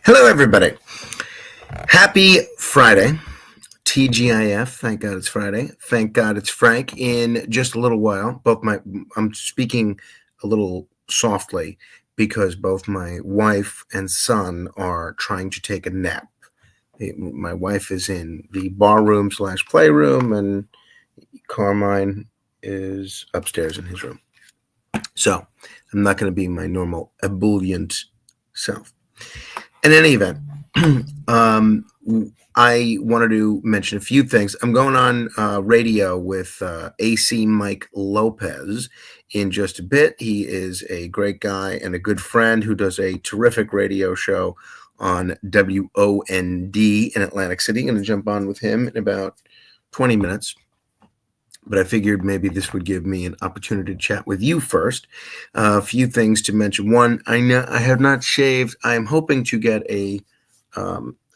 Hello, everybody. Happy Friday. TGIF. Thank God it's Friday. Thank God it's Frank. In just a little while, I'm speaking a little softly because both my wife and son are trying to take a nap. My wife is in the bar room / playroom, and Carmine is upstairs in his room. So I'm not going to be my normal ebullient self. In any event, I wanted to mention a few things. I'm going on radio with AC Mike Lopez in just a bit. He is a great guy and a good friend who does a terrific radio show on WOND in Atlantic City. I'm going to jump on with him in about 20 minutes. But I figured maybe this would give me an opportunity to chat with you first. A few things to mention. One, I have not shaved. I'm hoping to get a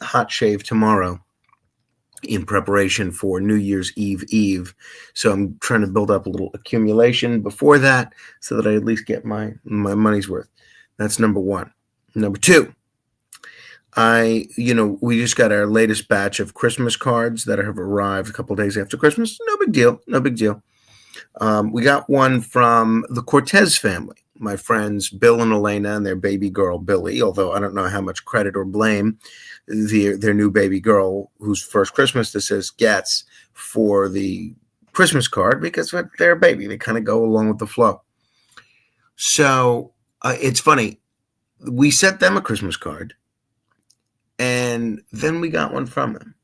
hot shave tomorrow in preparation for New Year's Eve. So I'm trying to build up a little accumulation before that so that I at least get my money's worth. That's number one. Number two, we just got our latest batch of Christmas cards that have arrived a couple days after Christmas. No big deal. We got one from the Cortez family, my friends Bill and Elena and their baby girl, Billy, although I don't know how much credit or blame their new baby girl, whose first Christmas this is, gets for the Christmas card, because they're a baby. They kind of go along with the flow. So it's funny. We sent them a Christmas card, and then we got one from them.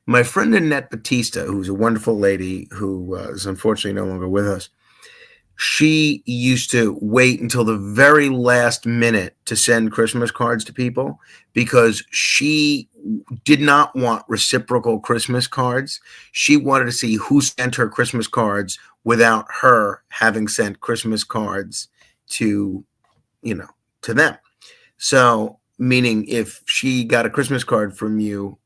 My friend Annette Batista, who's a wonderful lady who is unfortunately no longer with us, she used to wait until the very last minute to send Christmas cards to people because she did not want reciprocal Christmas cards. She wanted to see who sent her Christmas cards without her having sent Christmas cards to them. So, meaning if she got a Christmas card from you,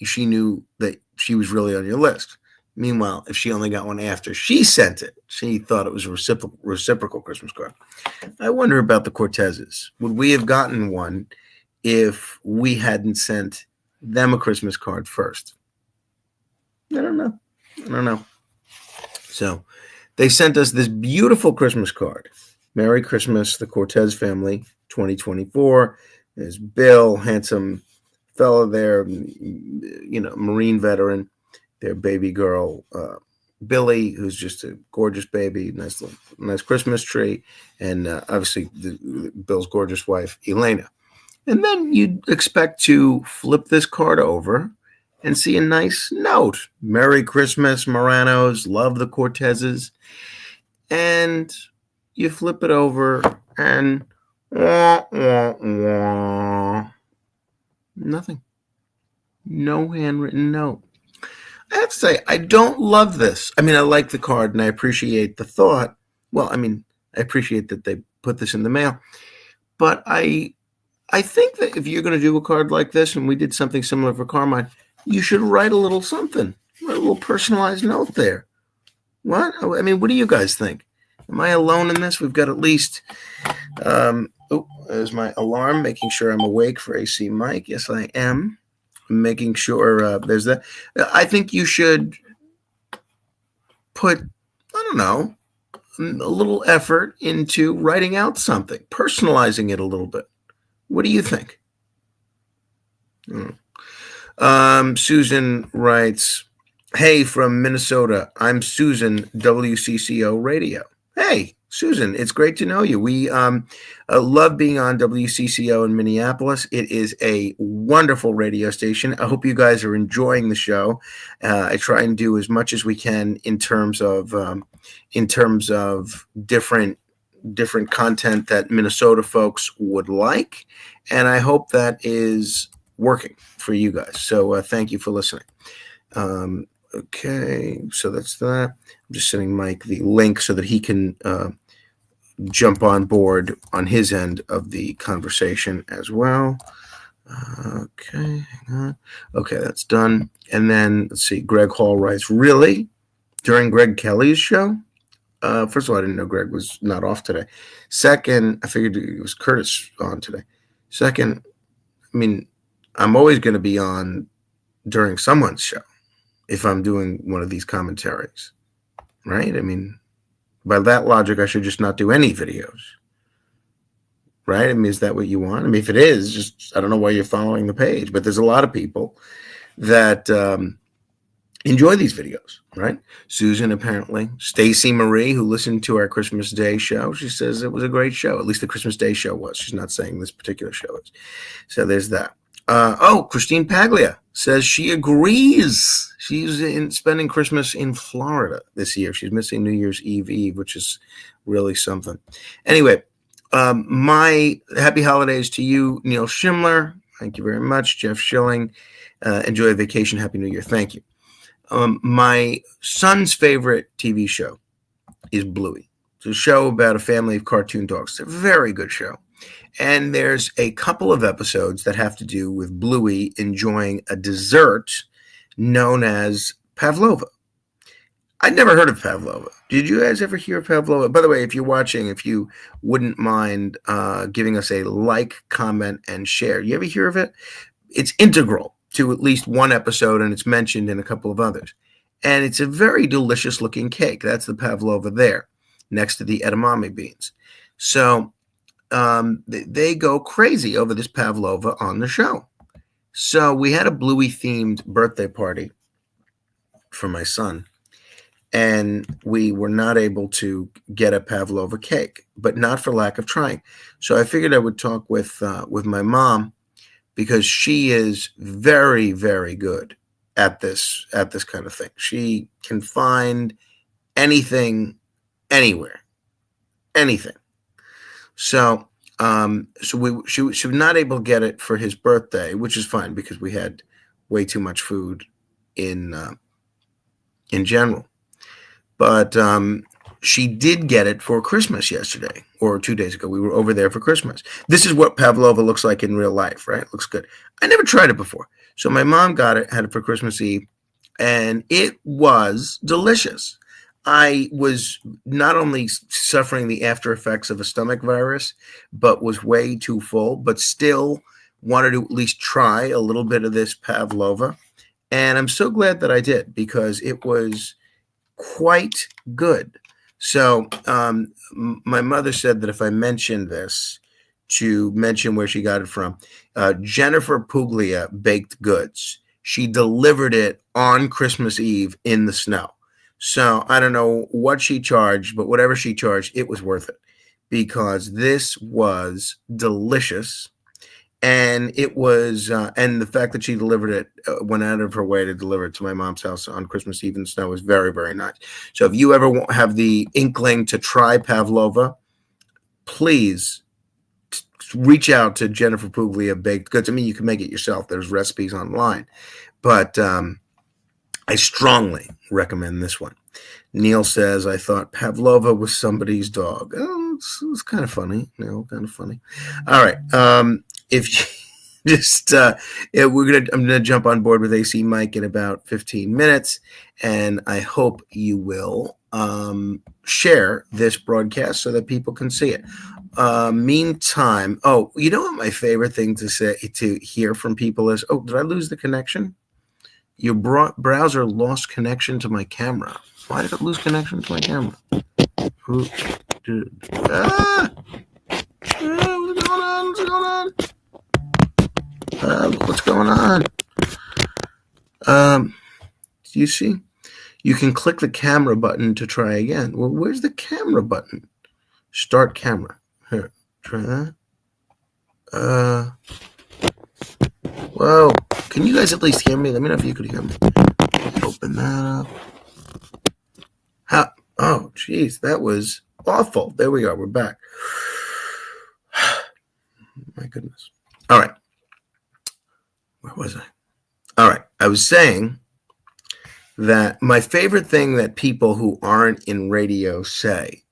she knew that she was really on your list. Meanwhile, if she only got one after she sent it, she thought it was a reciprocal Christmas card. I wonder about the Cortezes. Would we have gotten one if we hadn't sent them a Christmas card first? I don't know. So they sent us this beautiful Christmas card. Merry Christmas, the Cortez family, 2024. There's Bill, handsome fellow there, Marine veteran. Their baby girl, Billy, who's just a gorgeous baby, nice Christmas tree, and obviously Bill's gorgeous wife, Elena. And then you'd expect to flip this card over and see a nice note. Merry Christmas, Moranos, love the Cortezes. And you flip it over and nothing. No handwritten note. I have to say, I don't love this. I mean, I like the card and I appreciate the thought. Well, I mean, I appreciate that they put this in the mail. But I think that if you're going to do a card like this, and we did something similar for Carmine, you should write a little something, a little personalized note there. What? I mean, what do you guys think? Am I alone in this? We've got at least, there's my alarm, making sure I'm awake for AC Mike. Yes, I am. Making sure there's that. I think you should put, a little effort into writing out something, personalizing it a little bit. What do you think? Susan writes, hey, from Minnesota. I'm Susan, WCCO Radio. Hey, Susan, it's great to know you. We love being on WCCO in Minneapolis. It is a wonderful radio station. I hope you guys are enjoying the show. I try and do as much as we can in terms of different content that Minnesota folks would like, and I hope that is working for you guys. So thank you for listening. Okay, so that's that. I'm just sending Mike the link so that he can jump on board on his end of the conversation as well. Okay, hang on. Okay, that's done. And then let's see. Greg Hall writes, really? During Greg Kelly's show? First of all, I didn't know Greg was not off today. Second, I figured it was Curtis on today. Second, I mean, I'm always going to be on during someone's show if I'm doing one of these commentaries, right? I mean, by that logic, I should just not do any videos, right? I mean, is that what you want? I mean, if it is, just I don't know why you're following the page, but there's a lot of people that enjoy these videos, right? Susan, apparently. Stacy Marie, who listened to our Christmas Day show, she says it was a great show. At least the Christmas Day show was. She's not saying this particular show is. So there's that. Christine Paglia says she agrees. She's spending Christmas in Florida this year. She's missing New Year's Eve, which is really something. Anyway, my happy holidays to you, Neil Schimler. Thank you very much. Jeff Schilling. Enjoy a vacation. Happy New Year. Thank you. My son's favorite TV show is Bluey. It's a show about a family of cartoon dogs. It's a very good show. And there's a couple of episodes that have to do with Bluey enjoying a dessert known as pavlova. I'd never heard of pavlova. Did you guys ever hear of pavlova? By the way, if you're watching, if you wouldn't mind giving us a like, comment, and share. You ever hear of it? It's integral to at least one episode, and it's mentioned in a couple of others. And it's a very delicious looking cake. That's the pavlova there, next to the edamame beans. So they go crazy over this pavlova on the show. So we had a Bluey themed birthday party for my son, and we were not able to get a pavlova cake, but not for lack of trying. So I figured I would talk with my mom, because she is very, very good at this kind of thing. She can find anything, anywhere, anything. So, she was not able to get it for his birthday, which is fine because we had way too much food in general. But she did get it for Christmas yesterday or 2 days ago. We were over there for Christmas. This is what pavlova looks like in real life, right? It looks good. I never tried it before. So my mom had it for Christmas Eve, and it was delicious. I was not only suffering the after effects of a stomach virus, but was way too full, but still wanted to at least try a little bit of this pavlova. And I'm so glad that I did, because it was quite good. So my mother said that if I mentioned this, to mention where she got it from. Jennifer Puglia Baked Goods. She delivered it on Christmas Eve in the snow. So I don't know what she charged, but whatever she charged, it was worth it, because this was delicious. And it was, and the fact that she delivered it, went out of her way to deliver it to my mom's house on Christmas Eve in the snow was very, very nice. So if you ever have the inkling to try pavlova, please reach out to Jennifer Puglia Baked Goods. I mean, you can make it yourself. There's recipes online, but I strongly recommend this one. Neil says, I thought pavlova was somebody's dog. Oh, it was kind of funny. Kind of funny. All right. If you just, I'm gonna jump on board with AC Mike in about 15 minutes, and I hope you will share this broadcast so that people can see it. Meantime, you know what my favorite thing to hear from people is? Oh, did I lose the connection? Your browser lost connection to my camera. Why did it lose connection to my camera? What's going on? Do you see? You can click the camera button to try again. Well, where's the camera button? Start camera. Here, try that. Whoa. Can you guys at least hear me? Let me know if you could hear me. Open that up. Oh, geez. That was awful. There we are. We're back. My goodness. All right. Where was I? All right. I was saying that my favorite thing that people who aren't in radio say,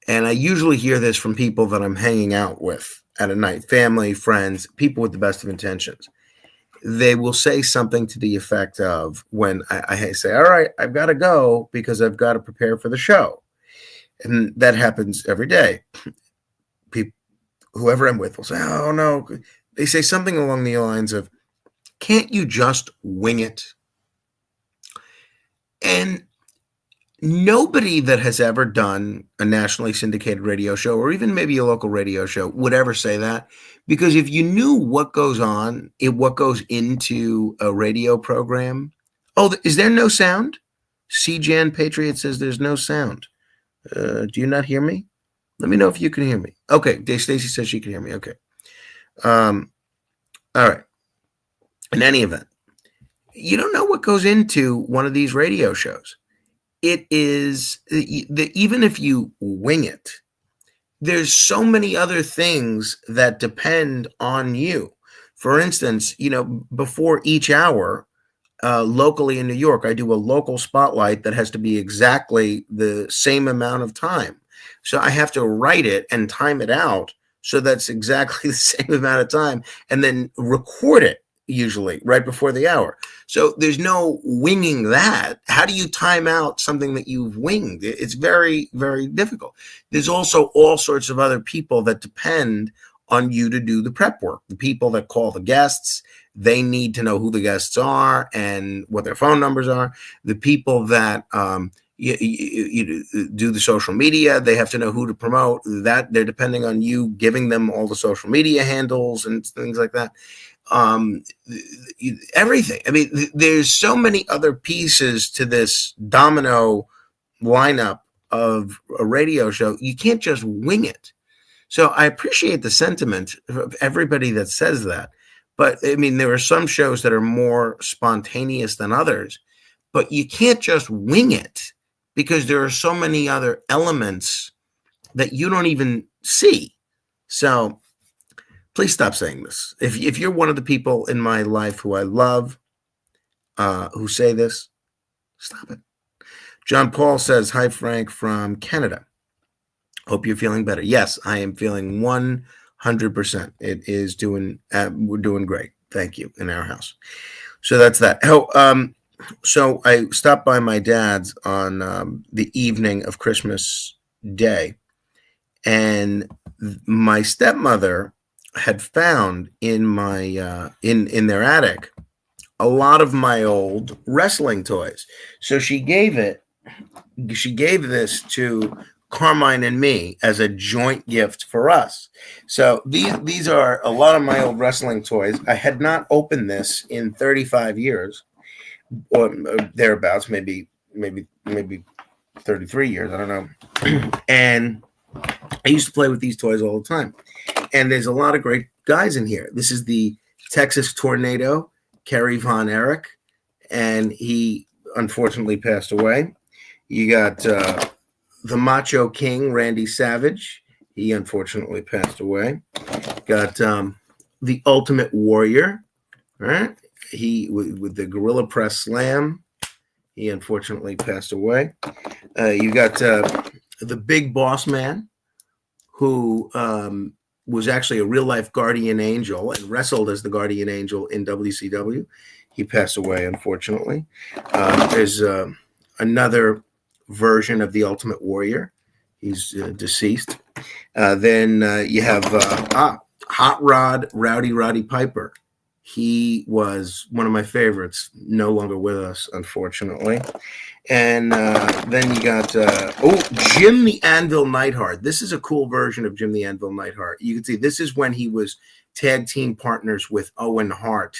and I usually hear this from people that I'm hanging out with at a night, family, friends, people with the best of intentions. They will say something to the effect of, when I say, all right, I've got to go because I've got to prepare for the show. And that happens every day. People, whoever I'm with will say, oh, no. They say something along the lines of, can't you just wing it? And nobody that has ever done a nationally syndicated radio show, or even maybe a local radio show, would ever say that. Because if you knew what goes on, what goes into a radio program. Oh, is there no sound? CJan Patriot says there's no sound. Do you not hear me? Let me know if you can hear me. Okay, Dave Stacy says she can hear me. Okay. All right. In any event, you don't know what goes into one of these radio shows. It is, even if you wing it, there's so many other things that depend on you. For instance, before each hour, locally in New York, I do a local spotlight that has to be exactly the same amount of time. So I have to write it and time it out so that's exactly the same amount of time, and then record it usually right before the hour. So there's no winging that. How do you time out something that you've winged? It's very, very difficult. There's also all sorts of other people that depend on you to do the prep work. The people that call the guests, they need to know who the guests are and what their phone numbers are. The people that you do the social media, they have to know who to promote. That they're depending on you giving them all the social media handles and things like that. Everything. I mean, there's so many other pieces to this domino lineup of a radio show. You can't just wing it. So I appreciate the sentiment of everybody that says that. But I mean, there are some shows that are more spontaneous than others, but you can't just wing it because there are so many other elements that you don't even see. So please stop saying this. If you're one of the people in my life who I love, who say this, stop it. John Paul says, hi, Frank from Canada. Hope you're feeling better. Yes, I am feeling 100%. It is we're doing great. Thank you, in our house. So that's that. So I stopped by my dad's on the evening of Christmas Day, and my stepmother had found in my in their attic a lot of my old wrestling toys. So she gave this to Carmine and me as a joint gift for us. So these are a lot of my old wrestling toys. I had not opened this in 35 years or thereabouts, maybe 33 years, I don't know. And I used to play with these toys all the time. And there's a lot of great guys in here. This is the Texas Tornado, Kerry Von Erich, and he unfortunately passed away. You got the Macho King, Randy Savage. He unfortunately passed away. Got the Ultimate Warrior, right? He with the Gorilla Press Slam. He unfortunately passed away. You got the Big Boss Man, who was actually a real life guardian angel and wrestled as the guardian angel in WCW. He passed away, unfortunately. There's another version of the Ultimate Warrior. He's deceased. Then you have Hot Rod Roddy Piper. He was one of my favorites, no longer with us, unfortunately. And then you got, Jim the Anvil Neidhart. This is a cool version of Jim the Anvil Neidhart. You can see this is when he was tag team partners with Owen Hart.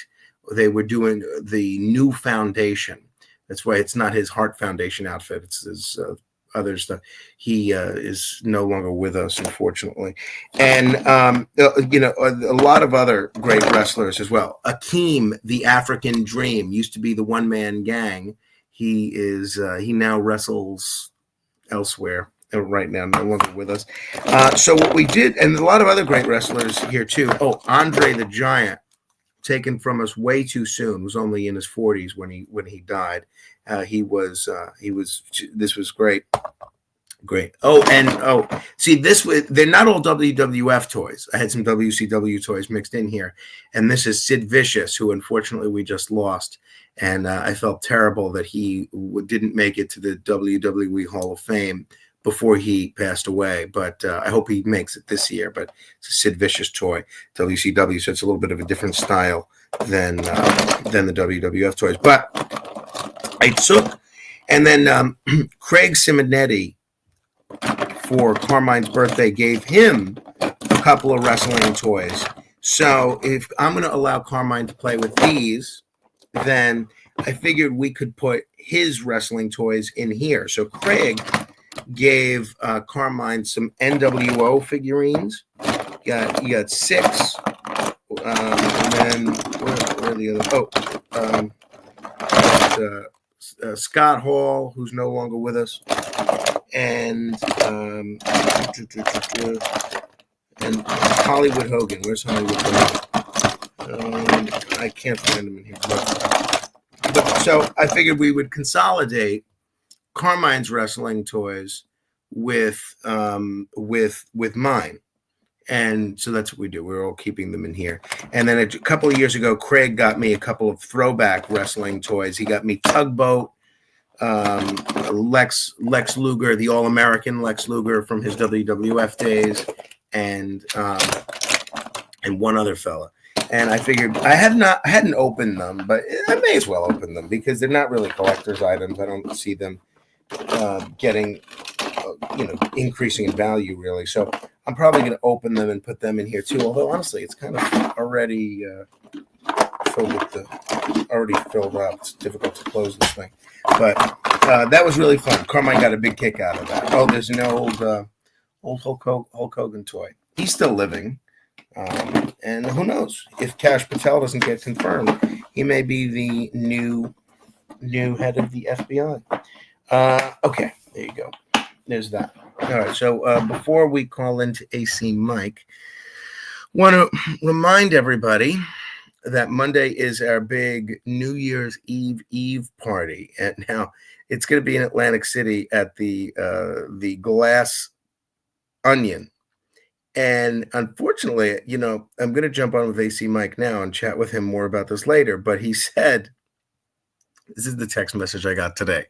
They were doing the New Foundation. That's why it's not his Hart Foundation outfit. It's his other stuff. He is no longer with us, unfortunately. And, a lot of other great wrestlers as well. Akeem, the African Dream, used to be the one-man gang. He now wrestles elsewhere right now, no longer with us. So what we did, and a lot of other great wrestlers here too. Oh, Andre the Giant, taken from us way too soon. Was only in his 40s when he died. This was great. Great. See, they're not all WWF toys. I had some WCW toys mixed in here. And this is Sid Vicious, who unfortunately we just lost. And I felt terrible that he didn't make it to the WWE Hall of Fame. before he passed away. But I hope he makes it this year. But it's a Sid Vicious toy, WCW, so it's a little bit of a different style than the WWF toys. But I took, and then Craig Simonetti, for Carmine's birthday, gave him a couple of wrestling toys. So if I'm going to allow Carmine to play with these, then I figured we could put his wrestling toys in here. So Craig gave Carmine some NWO figurines. You got 6. And then where are the other? Scott Hall, who's no longer with us, and Hollywood Hogan. Where's Hollywood Hogan? I can't find him in here. But so I figured we would consolidate Carmine's wrestling toys with mine. And so that's what we do. We're all keeping them in here. And then a couple of years ago, Craig got me a couple of throwback wrestling toys. He got me Tugboat, Lex Luger, the All-American Lex Luger from his WWF days, and one other fella. And I figured I hadn't opened them, but I may as well open them because they're not really collector's items. I don't see them getting increasing in value really. So I'm probably going to open them and put them in here too. Although honestly, it's kind of already filled up. It's difficult to close this thing, but that was really fun. Carmine got a big kick out of that. Oh, there's an old Hulk Hogan toy. He's still living, and who knows if Kash Patel doesn't get confirmed, he may be the new head of the FBI. Okay, there you go. There's that. All right, so before we call into AC Mike, want to remind everybody that Monday is our big New Year's Eve party, and now it's going to be in Atlantic City at the Glass Onion. And unfortunately, I'm going to jump on with AC Mike now and chat with him more about this later. But he said, this is the text message I got today,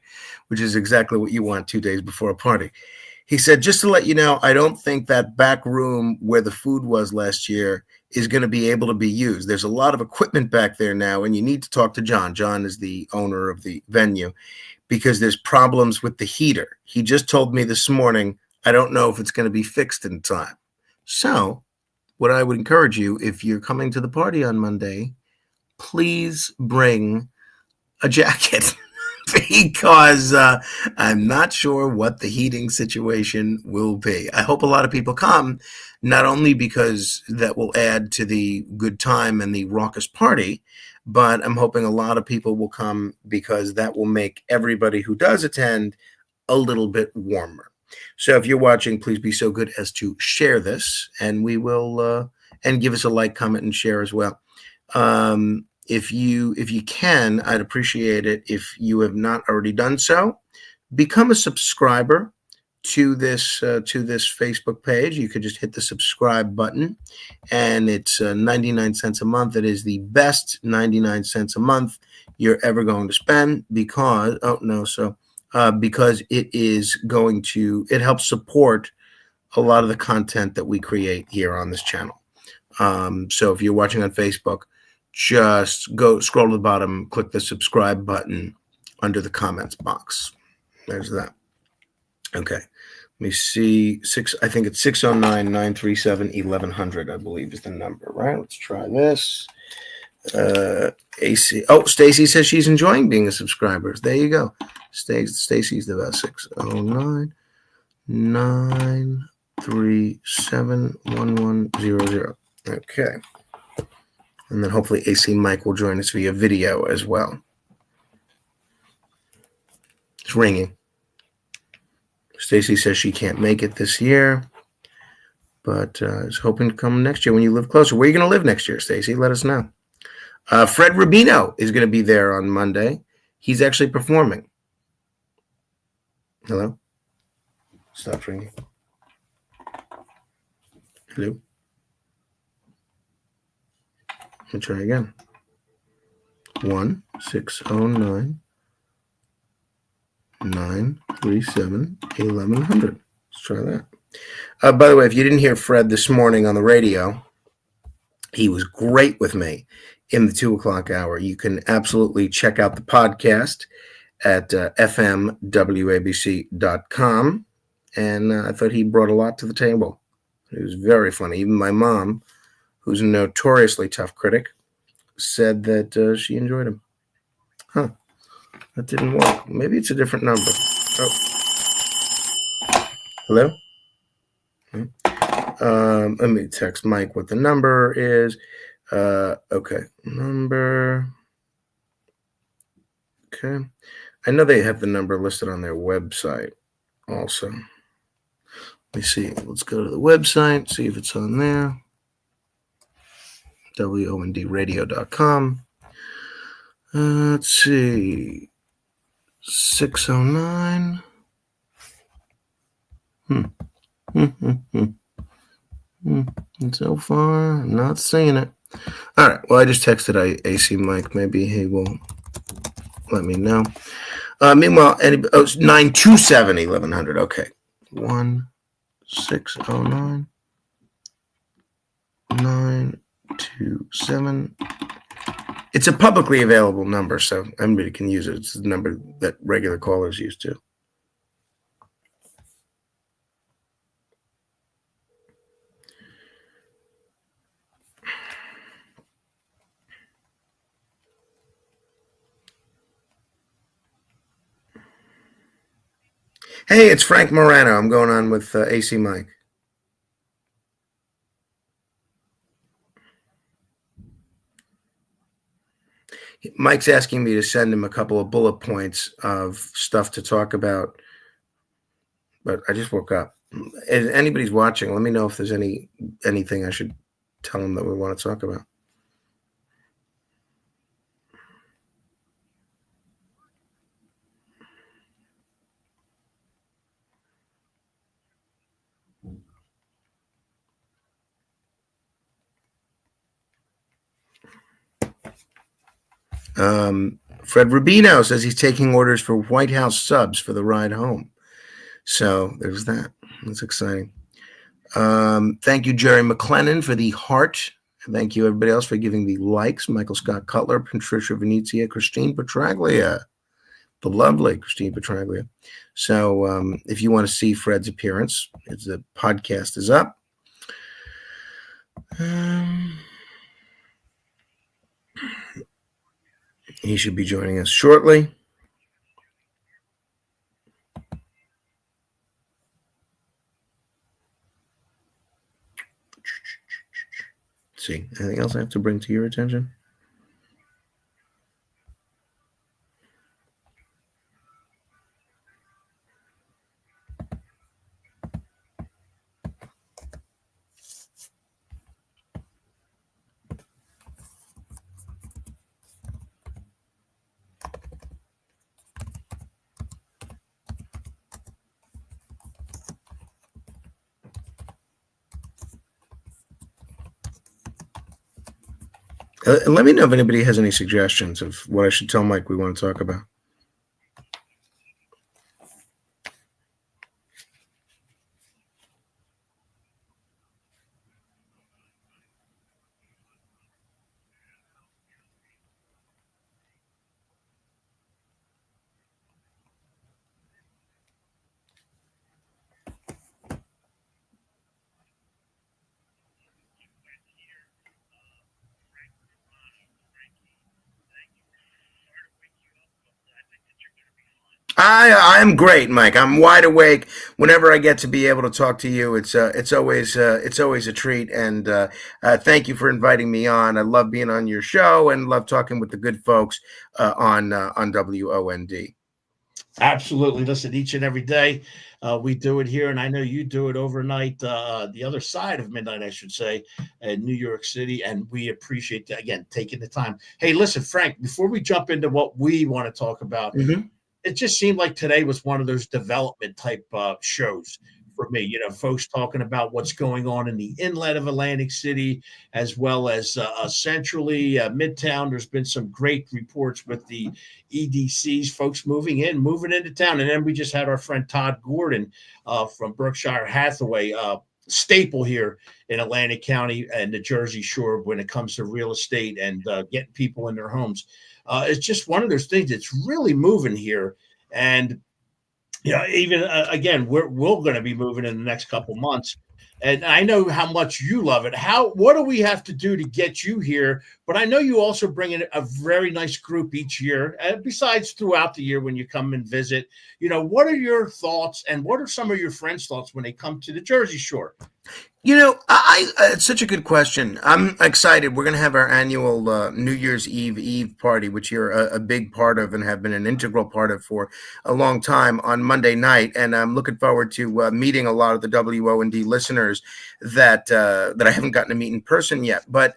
which is exactly what you want 2 days before a party. He said, just to let you know, I don't think that back room where the food was last year is going to be able to be used. There's a lot of equipment back there now, and you need to talk to John. John is the owner of the venue, because there's problems with the heater. He just told me this morning, I don't know if it's going to be fixed in time. So what I would encourage you, if you're coming to the party on Monday, please bring a jacket because I'm not sure what the heating situation will be. I hope a lot of people come, not only because that will add to the good time and the raucous party, but I'm hoping a lot of people will come because that will make everybody who does attend a little bit warmer. So if you're watching, please be so good as to share this, and we will and give us a like, comment, and share as well. If you can, I'd appreciate it if you have not already done so. Become a subscriber to this Facebook page. You could just hit the subscribe button, and it's 99 cents a month. It is the best 99 cents a month you're ever going to spend because because it helps support a lot of the content that we create here on this channel. So if you're watching on Facebook, just scroll to the bottom, click the subscribe button under the comments box. There's that. Okay. Let me see. I think it's 609-937-1100, I believe is the number, right? Let's try this. AC. Oh, Stacy says she's enjoying being a subscriber. There you go. Stacy's the best. 609-937-1100. Okay. And then hopefully AC Mike will join us via video as well. It's ringing. Stacy says she can't make it this year, but is hoping to come next year when you live closer. Where are you going to live next year, Stacy? Let us know. Fred Rubino is going to be there on Monday. He's actually performing. Hello? Stop ringing. Hello? Let me try again. 1-609-937-1100. 937 1100. Let's try that. By the way, if you didn't hear Fred this morning on the radio, he was great with me in the 2 o'clock hour. You can absolutely check out the podcast at fmwabc.com. And I thought he brought a lot to the table. It was very funny. Even my mom, who's a notoriously tough critic, said that she enjoyed him. Huh. That didn't work. Maybe it's a different number. Oh. Hello? Let me text Mike what the number is. Okay. Number. Okay. I know they have the number listed on their website also. Let me see. Let's go to the website, see if it's on there. WONDradio.com. Let's see. 609. So far, I'm not seeing it. All right. Well, I just texted AC Mike. Maybe he will let me know. Meanwhile, it's 927 1100. Okay. 1609 927. It's a publicly available number, so anybody can use it. It's the number that regular callers use too. Hey, it's Frank Morano. I'm going on with AC Mike. Mike's asking me to send him a couple of bullet points of stuff to talk about, but I just woke up. If anybody's watching, let me know if there's anything I should tell him that we want to talk about. Fred Rubino says he's taking orders for White House subs for the ride home. So there's that. That's exciting. Thank you, Jerry McLennan, for the heart. Thank you, everybody else, for giving the likes. Michael Scott Cutler, Patricia Venezia, Christine Petraglia, the lovely Christine Petraglia. So if you want to see Fred's appearance, the podcast is up. He should be joining us shortly. Let's see, anything else I have to bring to your attention? Let me know if anybody has any suggestions of what I should tell Mike we want to talk about. I'm great, Mike. I'm wide awake. Whenever I get to be able to talk to you, it's always a treat. And thank you for inviting me on. I love being on your show and love talking with the good folks on WOND. Absolutely. Listen, each and every day we do it here, and I know you do it overnight, the other side of midnight, I should say, in New York City, and we appreciate that, again, taking the time. Hey, listen, Frank, before we jump into what we want to talk about, it just seemed like today was one of those development type shows for me. Folks talking about what's going on in the inlet of Atlantic City, as well as centrally, Midtown. There's been some great reports with the EDCs, folks moving into town. And then we just had our friend Todd Gordon from Berkshire Hathaway, staple here in Atlantic County and the Jersey Shore when it comes to real estate and getting people in their homes. It's just one of those things that's really moving here. And even again, we're going to be moving in the next couple months, and I know how much you love it. What do we have to do to get you here? But I know you also bring in a very nice group each year, and besides throughout the year when you come and visit. What are your thoughts, and what are some of your friends' thoughts when they come to the Jersey Shore? It's such a good question. I'm excited. We're going to have our annual New Year's Eve party, which you're a big part of and have been an integral part of for a long time, on Monday night. And I'm looking forward to meeting a lot of the WOND listeners that I haven't gotten to meet in person yet. But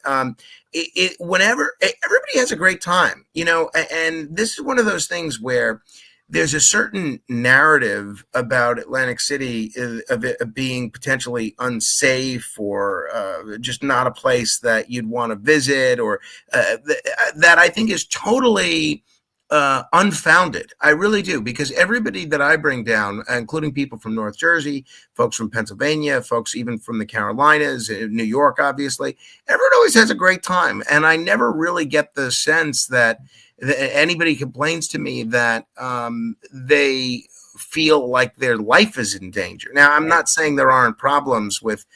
whenever everybody has a great time, and this is one of those things where there's a certain narrative about Atlantic City of it being potentially unsafe or just not a place that you'd want to visit, or that I think is totally unfounded. I really do, because everybody that I bring down, including people from North Jersey, folks from Pennsylvania, folks even from the Carolinas, New York, obviously, everyone always has a great time. And I never really get the sense that anybody complains to me that they feel like their life is in danger. Now, I'm not saying there aren't problems with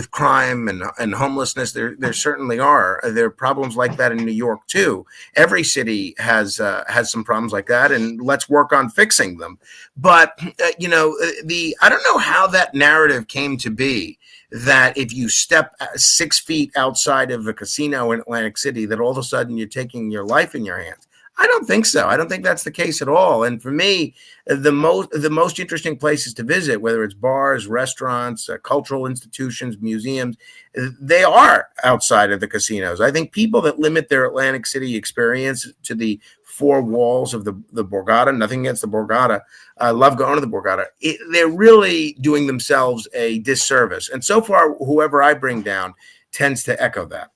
crime and homelessness. There certainly are. There are problems like that in New York too. Every city has some problems like that, and let's work on fixing them. But I don't know how that narrative came to be, that if you step 6 feet outside of a casino in Atlantic City, that all of a sudden you're taking your life in your hands. I don't think so. I don't think that's the case at all. And for me, the most interesting places to visit, whether it's bars, restaurants, cultural institutions, museums, they are outside of the casinos. I think people that limit their Atlantic City experience to the four walls of the Borgata, nothing against the Borgata, I love going to the Borgata, they're really doing themselves a disservice. And so far, whoever I bring down tends to echo that.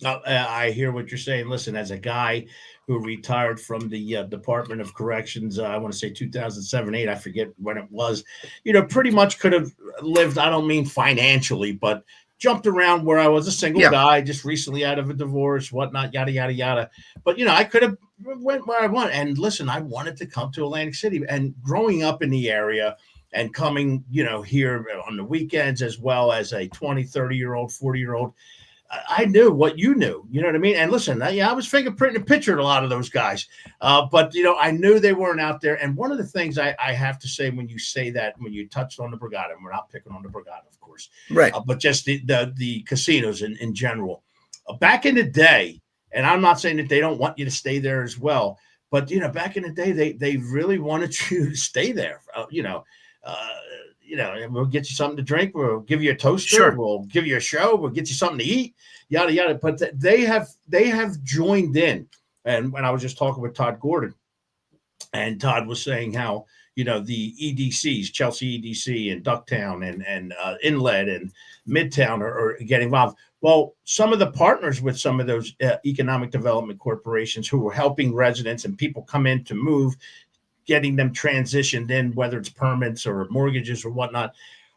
I hear what you're saying. Listen, as a guy who retired from the Department of Corrections, I want to say 2007, 8, I forget when it was, pretty much could have lived, I don't mean financially, but jumped around where I was a single guy, just recently out of a divorce, whatnot, yada, yada, yada. But, I could have went where I wanted. And listen, I wanted to come to Atlantic City. And growing up in the area and coming, here on the weekends, as well as a 20, 30-year-old, 40-year-old, I knew what you knew, you know what I mean? And listen, I was fingerprinting a picture at a lot of those guys, but I knew they weren't out there. And one of the things I have to say, when you say that, when you touched on the Borgata, and we're not picking on the Borgata, of course, right? But just the casinos in general, back in the day, and I'm not saying that they don't want you to stay there as well, but back in the day, they really wanted you to stay there, we'll get you something to drink. We'll give you a toaster. Sure. We'll give you a show. We'll get you something to eat, yada, yada. But they have joined in. And when I was just talking with Todd Gordon, and Todd was saying how, the EDCs, Chelsea EDC and Ducktown and Inlet and Midtown are getting involved. Well, some of the partners with some of those economic development corporations who are helping residents and people come in to move, getting them transitioned in, whether it's permits or mortgages or whatnot,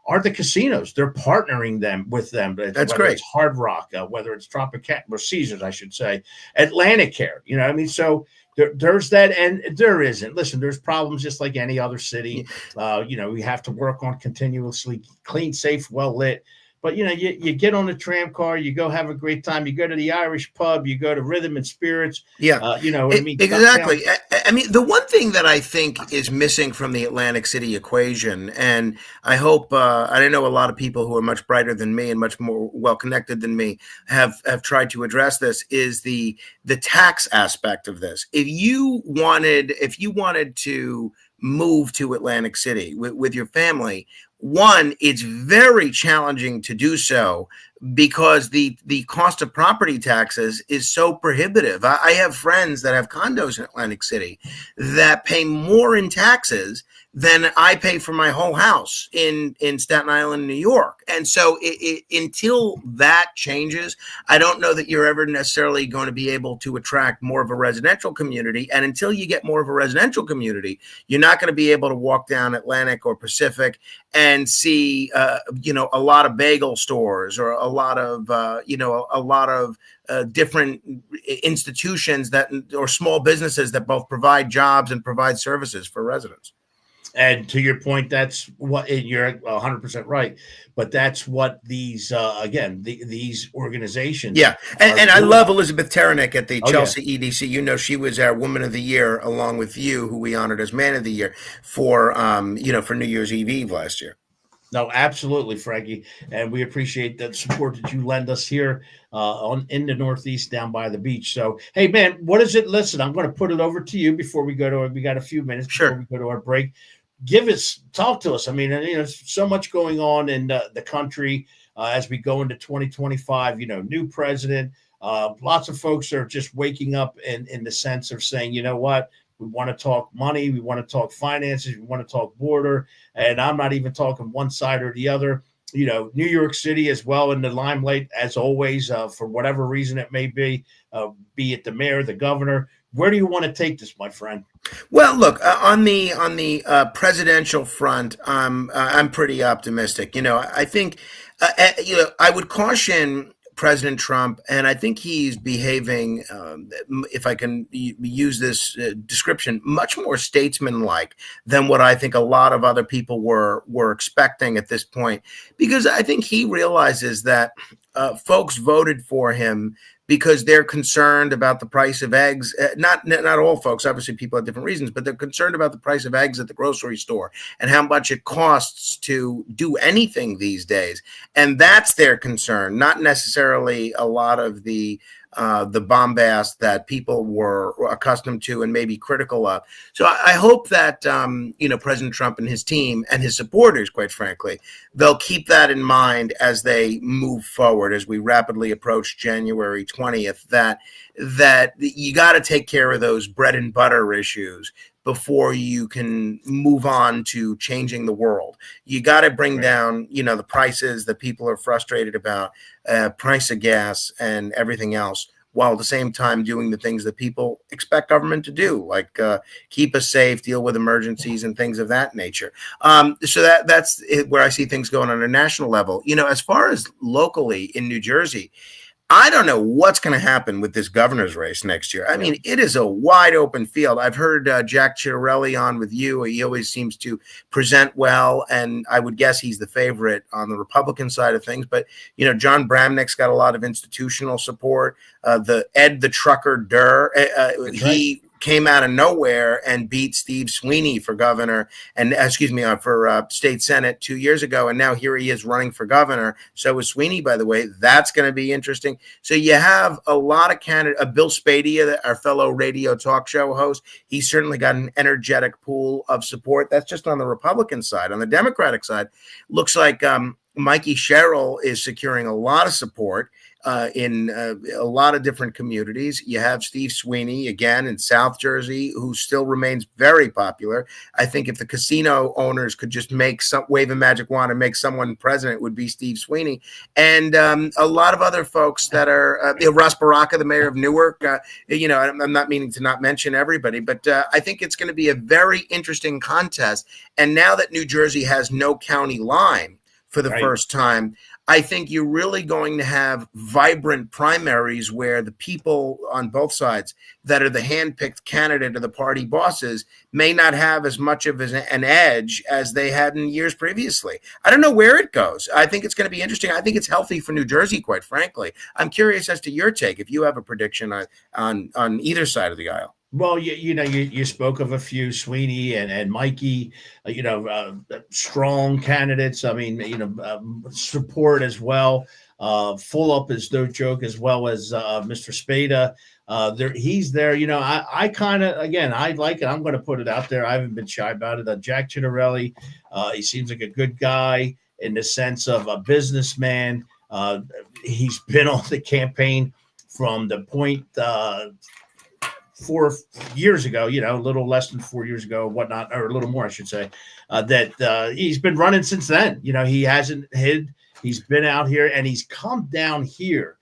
are the casinos. They're partnering with them. That's great. It's Hard Rock, whether it's Tropicana or Caesars, I should say, Atlantic Care. So there's that, and there isn't. Listen, there's problems just like any other city. We have to work on continuously clean, safe, well lit. But, you get on the tram car, you go have a great time. You go to the Irish pub, you go to Rhythm and Spirits. Yeah. What I mean? Exactly. I mean, the one thing that I think is missing from the Atlantic City equation, and I hope, I know a lot of people who are much brighter than me and much more well-connected than me have tried to address this, is the tax aspect of this. If you wanted to move to Atlantic City with your family, one, it's very challenging to do so because the cost of property taxes is so prohibitive. I have friends that have condos in Atlantic City that pay more in taxes than I pay for my whole house in Staten Island, New York. And so until that changes, I don't know that you're ever necessarily going to be able to attract more of a residential community. And until you get more of a residential community, you're not going to be able to walk down Atlantic or Pacific and see, a lot of bagel stores or a lot of different institutions or small businesses that both provide jobs and provide services for residents. And to your point, that's what you're 100% right. But that's what these, these organizations. Yeah. And I love Elizabeth Terenick at the Chelsea EDC. You know, she was our Woman of the Year, along with you, who we honored as Man of the Year for New Year's Eve last year. No, absolutely, Frankie. And we appreciate the support that you lend us here in the Northeast down by the beach. So, hey, man, what is it? Listen, I'm going to put it over to you before we got a few minutes before we go to our break. Talk to us. I mean, there's so much going on in the country as we go into 2025, new president. Lots of folks are just waking up in the sense of saying, you know what? We want to talk money. We want to talk finances. We want to talk border. And I'm not even talking one side or the other. New York City as well in the limelight, as always, for whatever reason it may be it the mayor, the governor. Where do you want to take this, my friend? Well, look, on the presidential front, I'm pretty optimistic. I think, I would caution President Trump, and I think he's behaving, if I can use this description, much more statesman-like than what I think a lot of other people were expecting at this point, because I think he realizes that folks voted for him because they're concerned about the price of eggs. Not all folks, obviously people have different reasons, but they're concerned about the price of eggs at the grocery store and how much it costs to do anything these days. And that's their concern, not necessarily a lot of the bombast that people were accustomed to and maybe critical of. So I hope that, President Trump and his team and his supporters, quite frankly, they'll keep that in mind as they move forward, as we rapidly approach January 20th, that you got to take care of those bread and butter issues before you can move on to changing the world. You got to bring down, the prices that people are frustrated about, price of gas and everything else, while at the same time doing the things that people expect government to do, like keep us safe, deal with emergencies and things of that nature. So that's where I see things going on a national level. As far as locally in New Jersey, I don't know what's going to happen with this governor's race next year. I mean, it is a wide open field. I've heard Jack Ciattarelli on with you. He always seems to present well, and I would guess he's the favorite on the Republican side of things. But, John Bramnick's got a lot of institutional support. The trucker Durr, he came out of nowhere and beat Steve Sweeney for governor for state Senate 2 years ago. And now here he is running for governor. So is Sweeney, by the way. That's going to be interesting. So you have a lot of candidates. Bill Spadea, our fellow radio talk show host, he certainly got an energetic pool of support. That's just on the Republican side. On the Democratic side, looks like Mikey Sherrill is securing a lot of support in a lot of different communities. You have Steve Sweeney, again, in South Jersey, who still remains very popular. I think if the casino owners could just wave a magic wand and make someone president, it would be Steve Sweeney. And a lot of other folks that are, Ross Baraka, the mayor of Newark, I'm not meaning to not mention everybody, but I think it's going to be a very interesting contest. And now that New Jersey has no county line for the first time, I think you're really going to have vibrant primaries where the people on both sides that are the handpicked candidate of the party bosses may not have as much of an edge as they had in years previously. I don't know where it goes. I think it's going to be interesting. I think it's healthy for New Jersey, quite frankly. I'm curious as to your take, if you have a prediction on either side of the aisle. Well, you spoke of a few, Sweeney and Mikey, strong candidates. I mean, support as well. Full up is no joke, as well as Mr. Spada. He's there. I kind of, again, I like it. I'm going to put it out there. I haven't been shy about it. Jack Ciattarelli, he seems like a good guy in the sense of a businessman. He's been on the campaign from the point 4 years ago, a little less than 4 years ago, whatnot, or a little more, I should say, that he's been running since then. He hasn't hid. He's been out here and he's come down here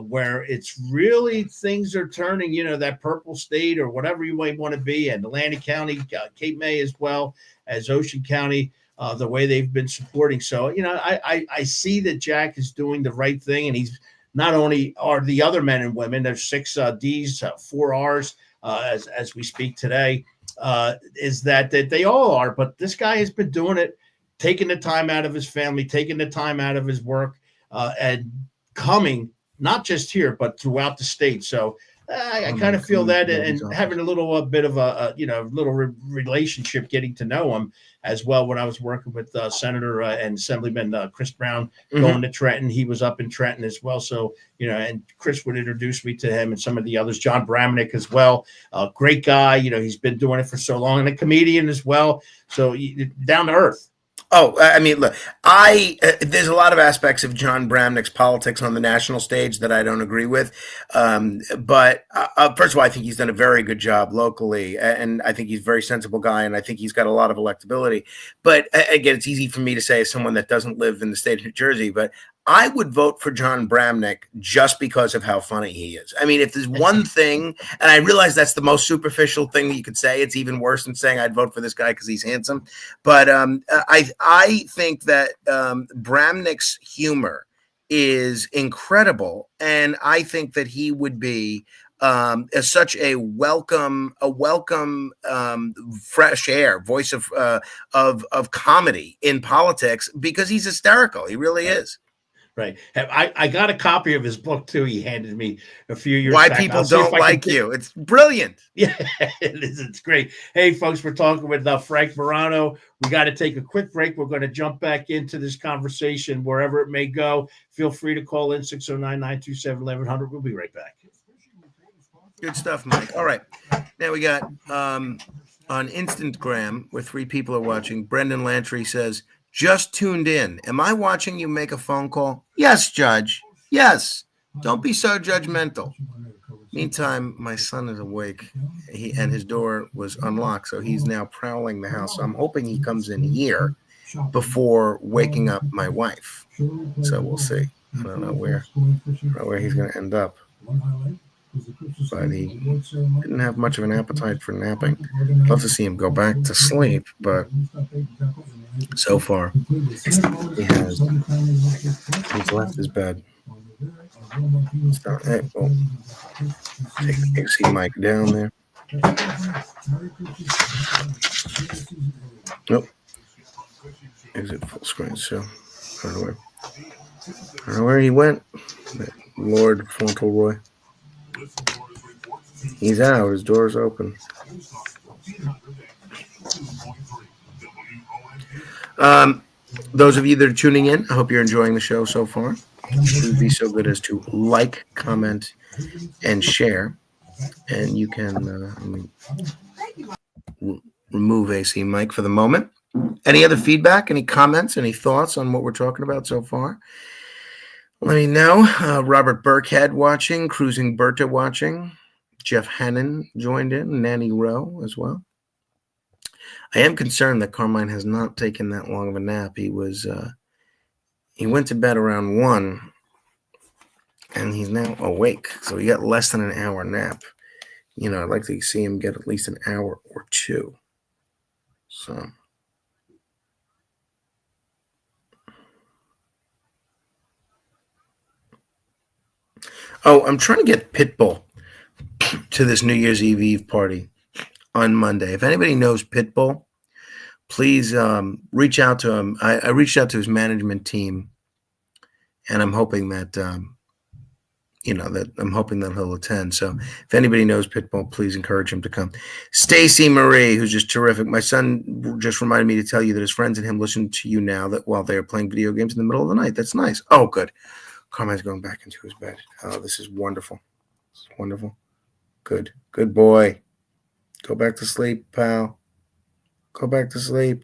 where it's really things are turning, that purple state or whatever you might want to be, and Atlantic County, Cape May, as well as Ocean County, the way they've been supporting. So, I see that Jack is doing the right thing, and he's not only are the other men and women, there's 6 Ds, 4 Rs as we speak today, is that they all are, but this guy has been doing it, taking the time out of his family, taking the time out of his work, and coming not just here, but throughout the state. So I kind of feel that, and having a little bit of a relationship, getting to know him as well. When I was working with Senator and Assemblyman Chris Brown going to Trenton, he was up in Trenton as well. So, and Chris would introduce me to him and some of the others, John Bramnick as well. Great guy. He's been doing it for so long, and a comedian as well. So down to earth. Oh, I mean, look, there's a lot of aspects of John Bramnick's politics on the national stage that I don't agree with. But first of all, I think he's done a very good job locally, and I think he's a very sensible guy, and I think he's got a lot of electability. But again, it's easy for me to say as someone that doesn't live in the state of New Jersey, but I would vote for John Bramnick just because of how funny he is. I mean, if there's one thing, and I realize that's the most superficial thing that you could say, it's even worse than saying I'd vote for this guy because he's handsome. But I think that Bramnick's humor is incredible, and I think that he would be such a welcome fresh air voice of comedy in politics, because he's hysterical. He really is. Right. I got a copy of his book too. He handed me a few years Why back. People Don't Like You. It's brilliant. Yeah, it is. It's great. Hey, folks, we're talking with Frank Morano. We got to take a quick break. We're going to jump back into this conversation wherever it may go. Feel free to call in 609-927-1100. We'll be right back. Good stuff, Mike. All right. Now we got on Instagram, where 3 people are watching, Brendan Lantry says, "Just tuned in. Am I watching you make a phone call?" Yes, Judge. Yes. Don't be so judgmental. Meantime, my son is awake, and his door was unlocked, so he's now prowling the house. So I'm hoping he comes in here before waking up my wife. So we'll see. I don't know where he's going to end up. But he didn't have much of an appetite for napping. I'd love to see him go back to sleep, but so far he's left his bed. Hey, well, take the AC mic down there. Nope. Exit full screen. So I don't know where he went. Lord Fauntleroy. He's out. His door's open. Those of you that are tuning in, I hope you're enjoying the show so far. Please be so good as to like, comment, and share. And you can remove AC Mike for the moment. Any other feedback, any comments, any thoughts on what we're talking about so far? Let me know. Robert Burkhead watching, Cruising Berta watching, Jeff Hannon joined in, Nanny Rowe as well. I am concerned that Carmine has not taken that long of a nap. He went to bed around 1, and he's now awake. So he got less than an hour nap. I'd like to see him get at least an hour or 2. So. Oh, I'm trying to get Pitbull to this New Year's Eve party on Monday. If anybody knows Pitbull, please reach out to him. I reached out to his management team, and I'm hoping that he'll attend. So if anybody knows Pitbull, please encourage him to come. Stacy Marie, who's just terrific. My son just reminded me to tell you that his friends and him listen to you now that while they are playing video games in the middle of the night. That's nice. Oh, good. Carmine's going back into his bed. Oh, this is wonderful. This is wonderful. Good. Good boy. Go back to sleep, pal. Go back to sleep.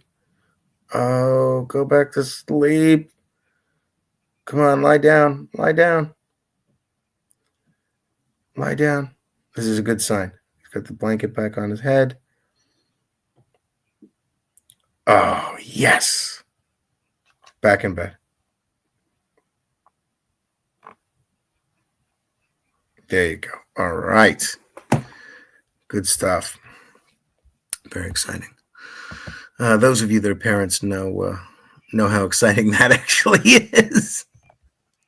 Oh, go back to sleep. Come on, lie down. Lie down. Lie down. This is a good sign. Got the blanket back on his head. Oh, yes. Back in bed. There you go. All right. Good stuff. Very exciting. Those of you that are parents know how exciting that actually is.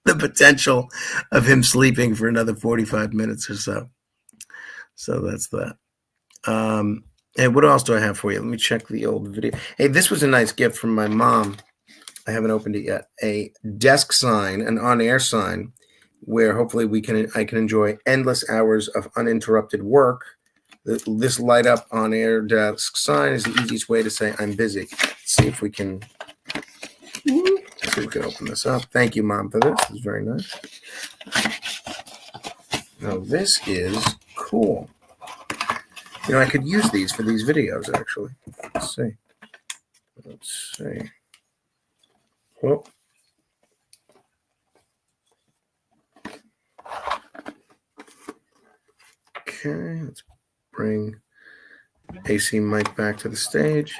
The potential of him sleeping for another 45 minutes or so. So that's that. Hey, what else do I have for you? Let me check the old video. Hey, this was a nice gift from my mom. I haven't opened it yet. A desk sign, an on-air sign, where hopefully I can enjoy endless hours of uninterrupted work. This light up on-air desk sign is the easiest way to say I'm busy. Let's see if we can open this up. Thank you, Mom, for this. This is very nice. Now, this is cool. You know, I could use these for these videos, actually. Let's see. Oh. Okay, let's bring AC Mike back to the stage.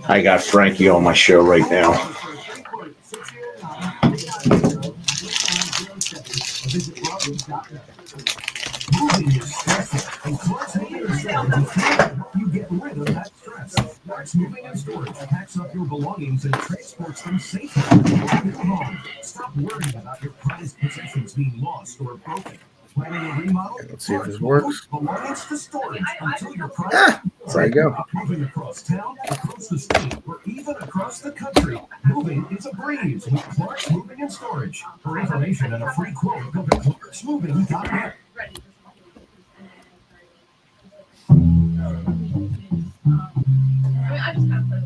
I got Frankie on my show right now. You get rid of that stress. Large Moving and Storage packs up your belongings and transports them safely to your home. Stop worrying about your prized possessions being lost or broken. Planning a remodel? Let's see if this works. Belongings to storage until your There you go. Moving across town, across the state, or even across the country. Moving is a breeze with Clark's Moving and Storage. For information and a free quote, go to clarksmoving.net. I just kind of put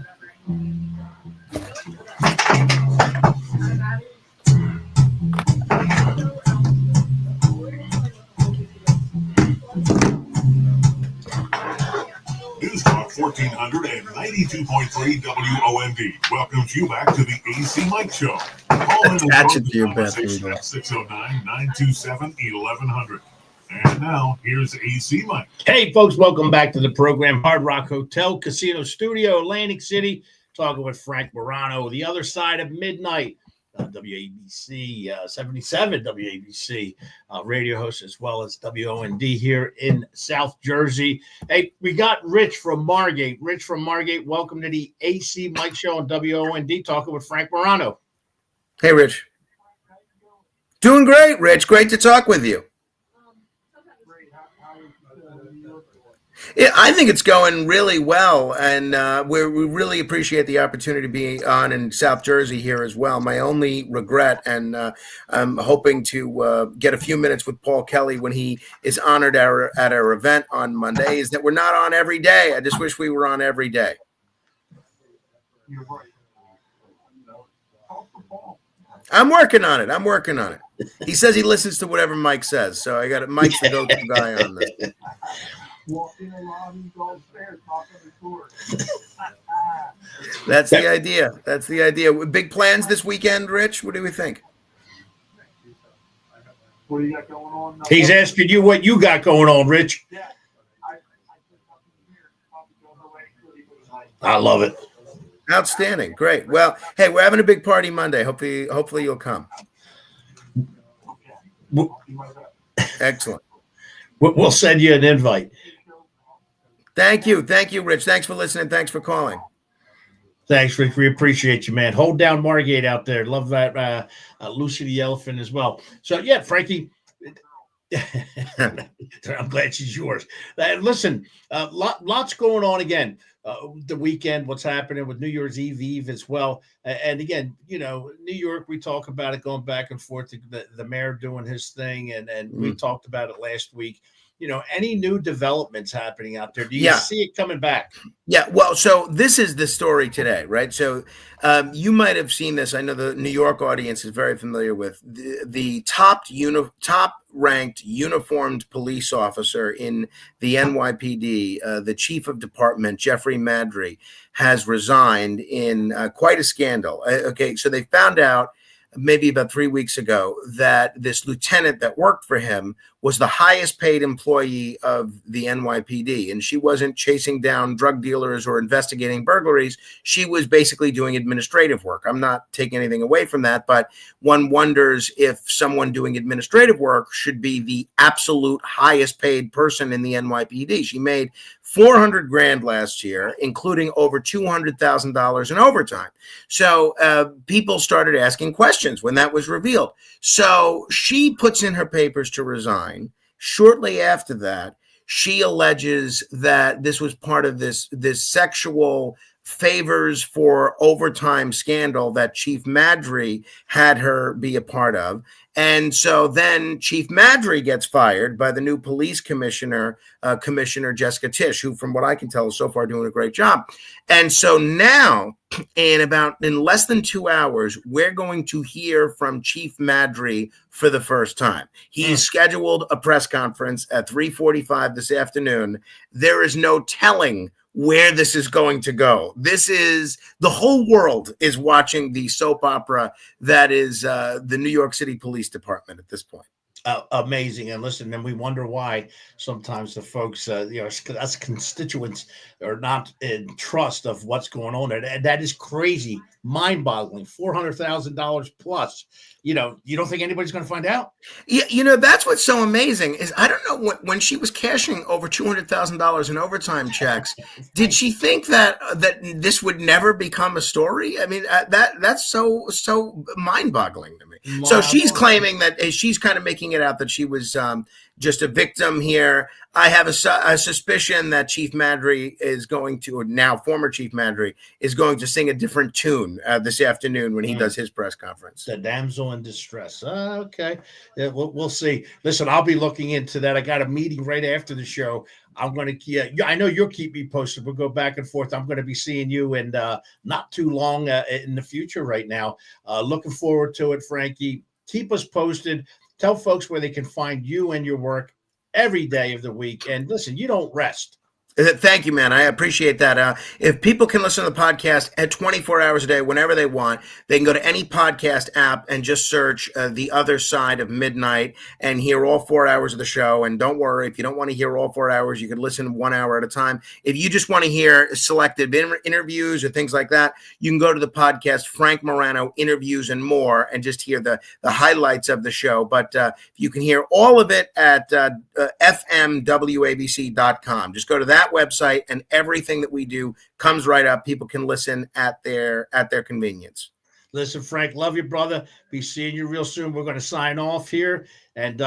News Talk 1400 and 92.3 WOMD welcomes you back to the AC Mike Show. Call in Attach it and to your conversation bathroom at 609-927-1100. And now, here's AC Mike. Hey, folks, welcome back to the program. Hard Rock Hotel, Casino Studio, Atlantic City. Talking with Frank Morano, the other side of midnight. WABC 77 WABC radio host, as well as WOND here in South Jersey. Hey, we got Rich from Margate. Rich from Margate, welcome to the AC Mike Show on WOND, talking with Frank Morano. Hey, Rich. Doing great, Rich. Great to talk with you. Yeah, I think it's going really well, and we really appreciate the opportunity to be on in South Jersey here as well. My only regret, and I'm hoping to get a few minutes with Paul Kelly when he is honored at our event on Monday, is that we're not on every day. I just wish we were on every day. I'm working on it. He says he listens to whatever Mike says, so I got it. Mike's the go-to guy on this. Walking along, go upstairs, talking to tours. That's the idea. That's the idea. Big plans this weekend, Rich? What do we think? What do you got going on? He's asking you what you got going on, Rich. I love it. Outstanding. Great. Well, hey, we're having a big party Monday. Hopefully you'll come. Excellent. We'll send you an invite. Thank you, Rich. Thanks for listening. Thanks for calling. Thanks, Rick. We appreciate you, man. Hold down Margate out there. Love that Lucy the Elephant as well. So, yeah, Frankie, I'm glad she's yours. Listen, lots going on again. the weekend, what's happening with New Year's Eve as well. And again, New York, we talk about it going back and forth, the mayor doing his thing. And we talked about it last week. Any new developments happening out there? Do you see it coming back? Yeah, well, so this is the story today, right? So you might have seen this. I know the New York audience is very familiar with the top-ranked uniformed police officer in the NYPD, the chief of department, Jeffrey Madry, has resigned in quite a scandal. Okay, so they found out maybe about 3 weeks ago that this lieutenant that worked for him was the highest paid employee of the NYPD. And she wasn't chasing down drug dealers or investigating burglaries. She was basically doing administrative work. I'm not taking anything away from that, but one wonders if someone doing administrative work should be the absolute highest paid person in the NYPD. She made $400,000 last year, including over $200,000 in overtime. So people started asking questions when that was revealed. So she puts in her papers to resign. Shortly after that, she alleges that this was part of this sexual favors for overtime scandal that Chief Madry had her be a part of. And so then Chief Madry gets fired by the new police commissioner, Commissioner Jessica Tisch, who, from what I can tell, is so far doing a great job. And so now, in less than 2 hours, we're going to hear from Chief Madry for the first time. He's scheduled a press conference at 3:45 this afternoon. There is no telling where this is going to go. The whole world is watching the soap opera that is the New York City Police Department at this point. Amazing. And listen, and we wonder why sometimes the folks, us constituents are not in trust of what's going on. And that is crazy, mind-boggling. $400,000 plus. You don't think anybody's going to find out? Yeah, that's what's so amazing is I don't know when she was cashing over $200,000 in overtime checks, did she think that this would never become a story? I mean, that's so mind-boggling to me. So she's claiming that she's kind of making it out that she was just a victim here. I have a suspicion that Chief Madry is going to, or now former Chief Madry, is going to sing a different tune this afternoon when he does his press conference. The damsel in distress. Okay. Yeah, we'll see. Listen, I'll be looking into that. I got a meeting right after the show. I'm going to, I know you'll keep me posted. We'll go back and forth. I'm going to be seeing you in not too long in the future right now. Looking forward to it, Frankie. Keep us posted. Tell folks where they can find you and your work every day of the week. And listen, you don't rest. Thank you, man. I appreciate that. If people can listen to the podcast at 24 hours a day, whenever they want, they can go to any podcast app and just search The Other Side of Midnight and hear all 4 hours of the show. And don't worry, if you don't want to hear all 4 hours, you can listen 1 hour at a time. If you just want to hear selected interviews or things like that, you can go to the podcast Frank Morano Interviews and More and just hear the highlights of the show. But you can hear all of it at fmwabc.com. Just go to that website and everything that we do comes right up. People can listen at their convenience. Listen, Frank, love you, brother. Be seeing you real soon. We're going to sign off here and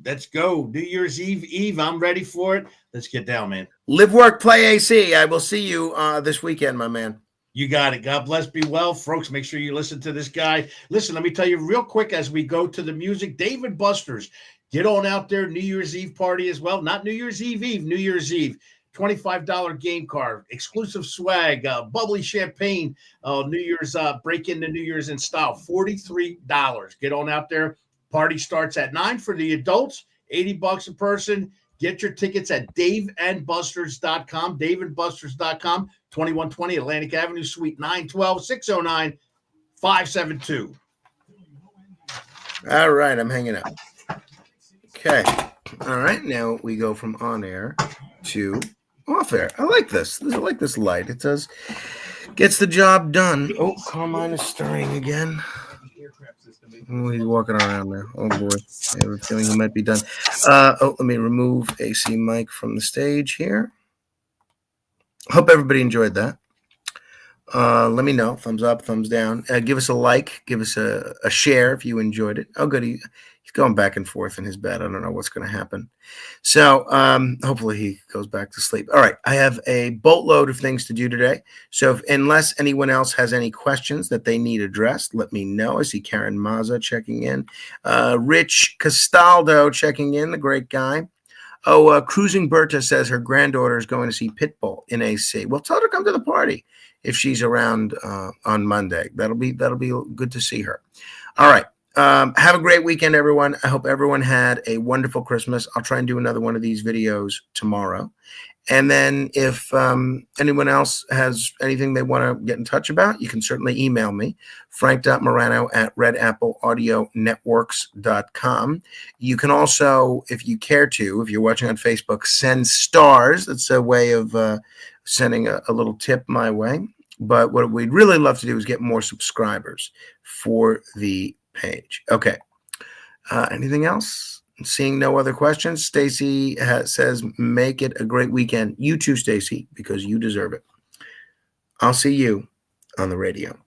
let's go. New Year's Eve. I'm ready for it. Let's get down, man. Live, work, play AC. I will see you this weekend, my man. You got it. God bless. Be well, folks. Make sure you listen to this guy. Listen, let me tell you real quick as we go to the music. David Buster's. Get on out there. New Year's Eve party as well. Not New Year's Eve. New Year's Eve. $25 game card, exclusive swag, bubbly champagne, New Year's, break into New Year's in style, $43. Get on out there. Party starts at 9 for the adults, $80 a person. Get your tickets at daveandbusters.com, daveandbusters.com, 2120 Atlantic Avenue, Suite 912, 609-572. All right, I'm hanging up. Okay. All right, now we go from on air to off air. I like this. I like this light. It gets the job done. Oh, Carmine is stirring again. Oh, he's walking around now. Oh boy, I have a feeling he might be done. Let me remove AC Mike from the stage here. Hope everybody enjoyed that. Let me know. Thumbs up, thumbs down. Give us a like. Give us a share if you enjoyed it. Oh, good. He's going back and forth in his bed. I don't know what's going to happen. So hopefully he goes back to sleep. All right. I have a boatload of things to do today. So unless anyone else has any questions that they need addressed, let me know. I see Karen Mazza checking in. Rich Castaldo checking in, the great guy. Oh, Cruising Berta says her granddaughter is going to see Pitbull in AC. Well, tell her to come to the party if she's around on Monday. That'll be good to see her. All right. Have a great weekend, everyone. I hope everyone had a wonderful Christmas. I'll try and do another one of these videos tomorrow. And then if anyone else has anything they want to get in touch about, you can certainly email me, frank.morano@redappleaudionetworks.com. You can also, if you care to, if you're watching on Facebook, send stars. That's a way of sending a little tip my way. But what we'd really love to do is get more subscribers for the page. Okay. Anything else? Seeing no other questions, Stacy says, make it a great weekend. You too, Stacy, because you deserve it. I'll see you on the radio.